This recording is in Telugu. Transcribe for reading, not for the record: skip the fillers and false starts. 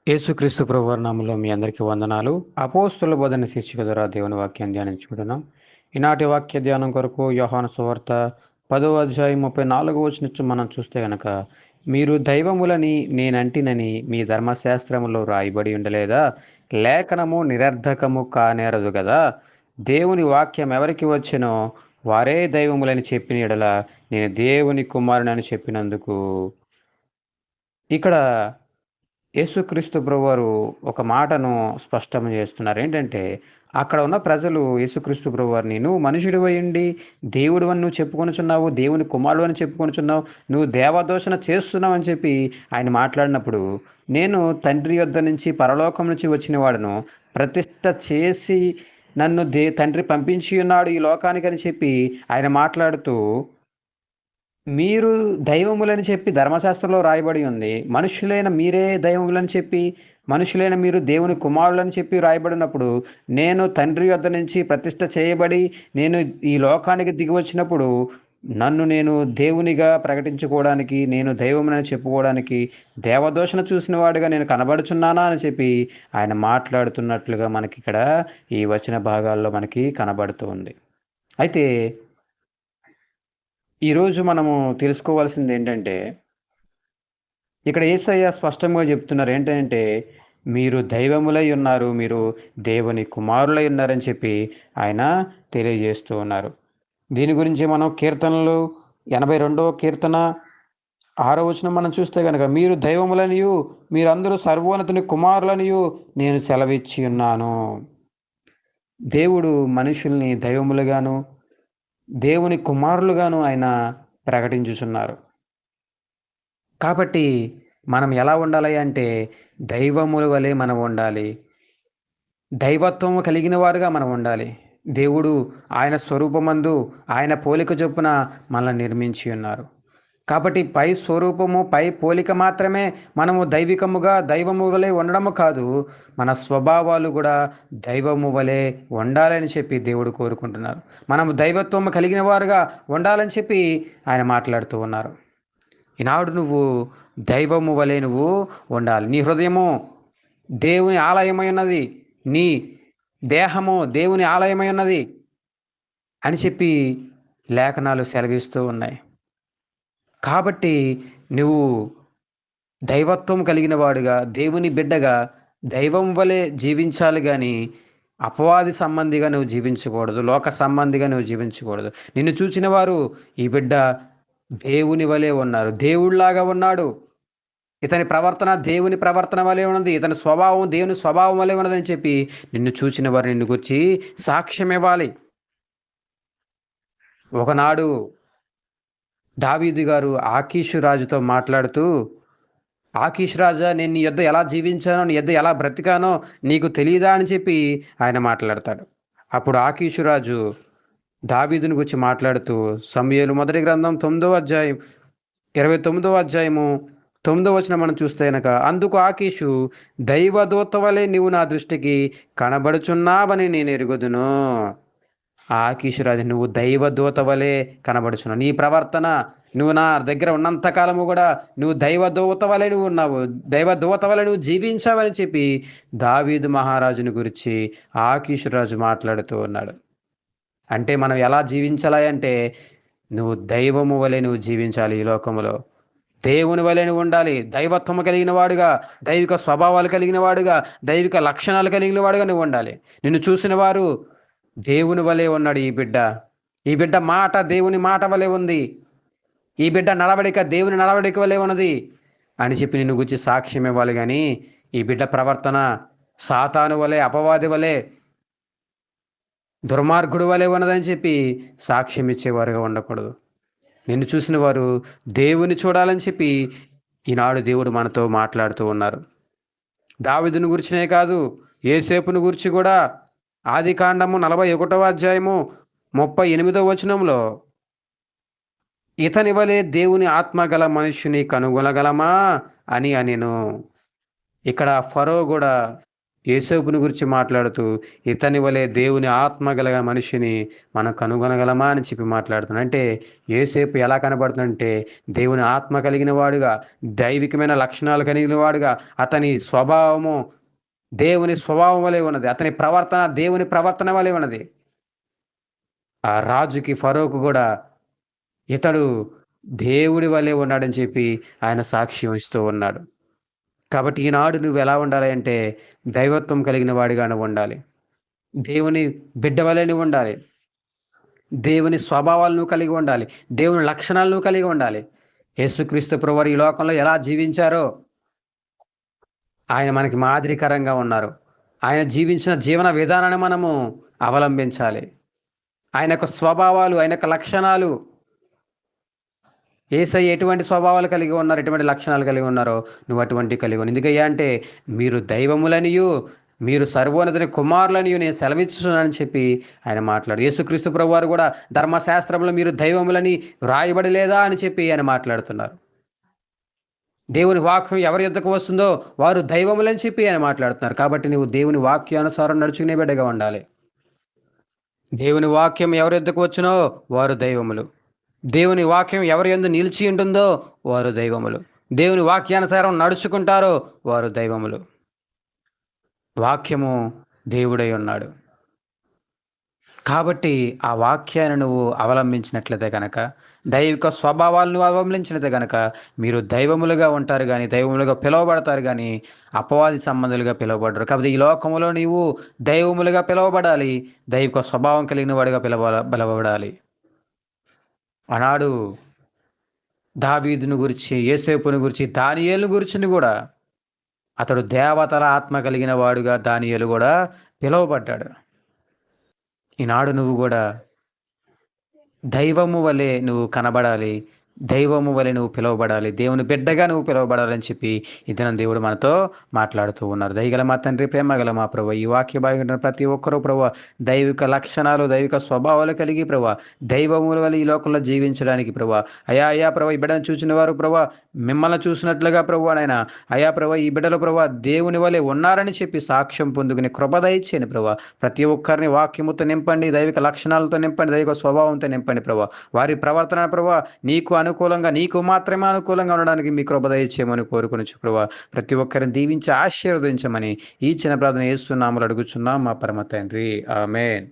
యేసుక్రీస్తు ప్రభువారి నామములో మీ అందరికీ వందనాలు. అపోస్తుల బోధన శీర్షిక ద్వారా దేవుని వాక్యాన్ని ధ్యానించుకుంటున్నాం. ఈనాటి వాక్య ధ్యానం కొరకు యోహాను సువార్త 10వ అధ్యాయం 34వ వచనం నుంచి మనం చూస్తే గనక, మీరు దైవములని నేనంటినని మీ ధర్మశాస్త్రములో రాయబడి ఉండలేదా? లేఖనము నిరర్ధకము కానేరదు గదా! దేవుని వాక్యం ఎవరికి వచ్చెనో వారే దైవములని చెప్పిన యెడల నేను దేవుని కుమారుడని చెప్పినందుకు. ఇక్కడ యేసుక్రీస్తు ప్రభువారు ఒక మాటను స్పష్టం చేస్తున్నారు. ఏంటంటే, అక్కడ ఉన్న ప్రజలు యేసుక్రీస్తు ప్రభువారిని, "నువ్వు మనుషుడివయ్యుండి దేవుడివని నువ్వు చెప్పుకొనుచున్నావు, దేవుని కుమారుడివని చెప్పుకొనుచున్నావు, నువ్వు దేవదూషణ చేస్తున్నావు" అని చెప్పి ఆయన మాట్లాడినప్పుడు, "నేను తండ్రి యొద్ద నుంచి, పరలోకం నుంచి వచ్చిన వాడను. ప్రతిష్ఠ చేసి నన్ను తండ్రి పంపించి ఉన్నాడు ఈ లోకానికని" చెప్పి ఆయన మాట్లాడుతూ, మీరు దైవములని చెప్పి ధర్మశాస్త్రంలో రాయబడి ఉంది. మనుషులైన మీరే దైవములని చెప్పి, మనుషులైన మీరు దేవుని కుమారులని చెప్పి రాయబడినప్పుడు, నేను తండ్రి యొద్ద నుంచి ప్రతిష్ఠ చేయబడి, నేను ఈ లోకానికి దిగివచ్చినప్పుడు, నన్ను నేను దేవునిగా ప్రకటించుకోవడానికి, నేను దైవమునని చెప్పుకోవడానికి, దేవదూషణ చూసిన వాడిగా నేను కనబడుచున్నానా అని చెప్పి, ఆయన మాట్లాడుతున్నట్లుగా మనకిక్కడ ఈ వచన భాగాల్లో మనకి కనబడుతూ ఉంది. అయితే ఈరోజు మనము తెలుసుకోవాల్సిందేంటంటే, ఇక్కడ యేసయ్య స్పష్టంగా చెప్తున్నారు. ఏంటంటే, మీరు దైవములై ఉన్నారు. మీరు దేవుని కుమారులై ఉన్నారని చెప్పి ఆయన తెలియజేస్తూ ఉన్నారు. దీని గురించి మనం కీర్తనలు 82వ కీర్తన 6వ వచనం మనం చూస్తే గనక, మీరు దైవములనియు మీరందరూ సర్వోన్నతుని కుమారులనియు నేను సెలవిచ్చి ఉన్నాను. దేవుడు మనుషుల్ని దైవములుగాను, దేవుని కుమారులుగాను ఆయన ప్రకటించుచున్నారు. కాబట్టి మనం ఎలా ఉండాలి అంటే, దైవముల వలె మనం ఉండాలి. దైవత్వము కలిగిన వారుగా మనం ఉండాలి. దేవుడు ఆయన స్వరూపమందు, ఆయన పోలిక చొప్పున మనల్ని నిర్మించి ఉన్నారు. కాబట్టి పై స్వరూపము, పై పోలిక మాత్రమే మనము దైవికముగా, దైవము వలె ఉండడము కాదు, మన స్వభావాలు గూడా దైవము వలె ఉండాలని చెప్పి దేవుడు కోరుకుంటున్నారు. మనము దైవత్వము కలిగిన వారుగా ఉండాలని చెప్పి ఆయన మాట్లాడుతూ ఉన్నారు. ఈనాడు నువ్వు దైవము వలె నువ్వు ఉండాలి. నీ హృదయము దేవుని ఆలయమై ఉన్నది. నీ దేహము దేవుని ఆలయమై ఉన్నది అని చెప్పి లేఖనాలు సెలవిస్తూ ఉన్నాయి. కాబట్టి నువ్వు దైవత్వం కలిగిన వాడుగా, దేవుని బిడ్డగా, దైవం వలె జీవించాలి గాని, అపవాది సంబంధిగా నువ్వు జీవించకూడదు. లోక సంబంధిగా నువ్వు జీవించకూడదు. నిన్ను చూచిన వారు, ఈ బిడ్డ దేవుని వలె ఉన్నారు. దేవుడిలాగా ఉన్నాడు. ఇతని ప్రవర్తన దేవుని ప్రవర్తన వలె ఉన్నది. ఇతని స్వభావం దేవుని స్వభావం వలె ఉన్నదని చెప్పి నిన్ను చూచిన వారు నిన్ను గూర్చి సాక్ష్యమివ్వాలి. ఒకనాడు దావీదు గారు ఆకీషు రాజుతో మాట్లాడుతూ, "ఆకీషు రాజా, నేను నీ యొద్ద ఎలా జీవించానో, నీ యొద్ద ఎలా బ్రతికానో నీకు తెలీదా" అని చెప్పి ఆయన మాట్లాడతాడు. అప్పుడు ఆకీషు రాజు దావీదుని గురించి మాట్లాడుతూ, సమూయేలు మొదటి గ్రంథం 9వ అధ్యాయం 29వ అధ్యాయము 9వ వచనం మనం చూస్తే గనక, అందుకు ఆకీషు, "దైవదూత వలె నీవు నా దృష్టికి కనబడుచున్నావని నేను ఎరుగుదును." ఆకీషు రాజు, "నువ్వు దైవదూత వలె కనబడుచున్నావు. నీ ప్రవర్తన, నువ్వు నా దగ్గర ఉన్నంత కాలము కూడా నువ్వు దైవదూత వలె నువ్వు ఉన్నావు. దైవదూత వలె నువ్వు జీవించావని చెప్పి దావీదు మహారాజుని గురించి ఆకీషు రాజు మాట్లాడుతూ ఉన్నాడు. అంటే మనం ఎలా జీవించాలి అంటే, నువ్వు దైవము వలె నువ్వు జీవించాలి ఈ లోకములో. దేవుని వలె నువ్వు ఉండాలి. దైవత్వము కలిగిన వాడుగా, దైవిక స్వభావాలు కలిగిన వాడుగా, దైవిక లక్షణాలు కలిగిన వాడుగా నువ్వు ఉండాలి. నిన్ను చూసిన వారు, దేవుని వలె ఉన్నాడు ఈ బిడ్డ. ఈ బిడ్డ మాట దేవుని మాట వలె ఉంది. ఈ బిడ్డ నడవడిక దేవుని నడవడిక వలె ఉన్నది అని చెప్పి నిన్ను గురించి సాక్ష్యం ఇవ్వాలి గాని, ఈ బిడ్డ ప్రవర్తన సాతాను వలె, అపవాది వలె, దుర్మార్గుడు వలె ఉన్నదని చెప్పి సాక్ష్యం ఇచ్చేవారుగా ఉండకూడదు. నిన్ను చూసిన వారు దేవుని చూడాలని చెప్పి ఈనాడు దేవుడు మనతో మాట్లాడుతూ ఉన్నారు. దావీదుని గురించినే కాదు, యోసేపును గురించి కూడా ఆదికాండము 41వ అధ్యాయము 38వ వచనంలో, "ఇతని వలె దేవుని ఆత్మ గల మనుష్యుని కనుగొనగలమా" అని అనెను. ఇక్కడ ఫరో కూడా యేసేపుని గురించి మాట్లాడుతూ ఇతని వలె దేవుని ఆత్మ గల మనిషిని మనం కనుగొనగలమా అని చెప్పి మాట్లాడుతున్నాడు. అంటే యేసేపు ఎలా కనబడుతుందంటే దేవుని ఆత్మ కలిగిన వాడుగా, దైవికమైన లక్షణాలు కలిగిన వాడుగా, అతని స్వభావము దేవుని స్వభావం వలె ఉన్నది. అతని ప్రవర్తన దేవుని ప్రవర్తన వలె ఉన్నది. ఆ రాజుకి ఫరోకు కూడా ఇతడు దేవుడి వలె ఉన్నాడని చెప్పి ఆయన సాక్ష్యం ఇస్తూ ఉన్నాడు. కాబట్టి ఈనాడు నువ్వెలా ఉండాలి అంటే దైవత్వం కలిగిన వాడిగా నువ్వుండాలి. దేవుని బిడ్డ వలె నువ్వుండాలి. దేవుని స్వభావాలు నువ్వు కలిగి ఉండాలి. దేవుని లక్షణాలు నువ్వు కలిగి ఉండాలి. యేసుక్రీస్తు ప్రభువారు ఈ లోకంలో ఎలా జీవించారో ఆయన మనకి మాదిరికరంగా ఉన్నారు. ఆయన జీవించిన జీవన విధానాన్ని మనము అవలంబించాలి. ఆయన యొక్క స్వభావాలు, ఆయన యొక్క లక్షణాలు యేసయ్య ఎటువంటి స్వభావాలు కలిగి ఉన్నారు, ఎటువంటి లక్షణాలు కలిగి ఉన్నారో నువ్వు అటువంటివి కలిగి ఉన్నావు. ఎందుకయ్యా అంటే మీరు దైవములనియు, మీరు సర్వోన్నతుని కుమారులనియు నేను సెలవిచ్చుచున్నానని చెప్పి ఆయన మాట్లాడు. యేసుక్రీస్తు ప్రభువారు కూడా ధర్మశాస్త్రంలో మీరు దైవములని వ్రాయబడి లేదా అని చెప్పి ఆయన మాట్లాడుతున్నారు. దేవుని వాక్యం ఎవరి యొద్దకు వస్తుందో వారు దైవములని చెప్పి ఆయన మాట్లాడుతున్నారు. కాబట్టి నువ్వు దేవుని వాక్యానుసారం నడుచుకునే బిడ్డగా ఉండాలి. దేవుని వాక్యం ఎవరి యొద్దకు వచ్చునో వారు దైవములు. దేవుని వాక్యం ఎవరి యందు నిలిచి ఉంటుందో వారు దైవములు. దేవుని వాక్యానుసారం నడుచుకుంటారో వారు దైవములు. వాక్యము దేవుడై ఉన్నాడు. కాబట్టి ఆ వాక్యాన్ని నువ్వు అవలంబించినట్లయితే గనక, దైవిక స్వభావాలను అవలంబించినట్లయితే గనక మీరు దైవములుగా ఉంటారు గానీ, దైవములుగా పిలువబడతారు గానీ, అపవాది సంబంధులుగా పిలువబడరు. కాబట్టి ఈ లోకములో నీవు దైవములుగా పిలువబడాలి. దైవిక స్వభావం కలిగిన వాడిగా పిలువబడాలి. ఆనాడు దావీదును గురించి, యోసేపును గురించి, దానియేలును గురించి కూడా అతడు దేవతల ఆత్మ కలిగిన వాడుగా దానియేలు కూడా పిలువబడ్డాడు. ఈనాడు నువ్వు కూడా దైవము వలె నువ్వు కనబడాలి. దైవము వలె నువ్వు పిలువబడాలి. దేవుని బిడ్డగా నువ్వు పిలువబడాలని చెప్పి ఈ దినం దేవుడు మనతో మాట్లాడుతూ ఉన్నారు. దయగల మా తండ్రి, ప్రేమగల మా ప్రభువా, ఈ వాక్య భాగంలో ప్రతి ఒక్కరూ ప్రభువా దైవిక లక్షణాలు, దైవిక స్వభావాలు కలిగి ప్రభువా దైవముల వలె ఈ లోకంలో జీవించడానికి ప్రభువా అయా ప్రభువా ఈ బిడ్డను చూసిన వారు ప్రభువా మిమ్మల్ని చూసినట్లుగా ప్రభువా నాయన అయా ప్రభువా ఈ బిడ్డలు ప్రభువా దేవుని వలె ఉన్నారని చెప్పి సాక్ష్యం పొందుకుని కృప దయచేయండి ప్రభువా. ప్రతి ఒక్కరిని వాక్యముతో నింపండి, దైవిక లక్షణాలతో నింపండి, దైవిక స్వభావంతో నింపండి ప్రభువా. వారి ప్రవర్తన ప్రభువా నీకు అనుకూలంగా, నీకు మాత్రమే అనుకూలంగా ఉండడానికి మీ కృప దయచేయమని కోరుకొనుచు ప్రభువా. ప్రతి ఒక్కరిని దీవించి ఆశీర్వదించమని ఈ చిన్న ప్రార్థన యేసు నామములో అడుగుచున్నాం మా పరమ తండ్రి. ఆమేన్.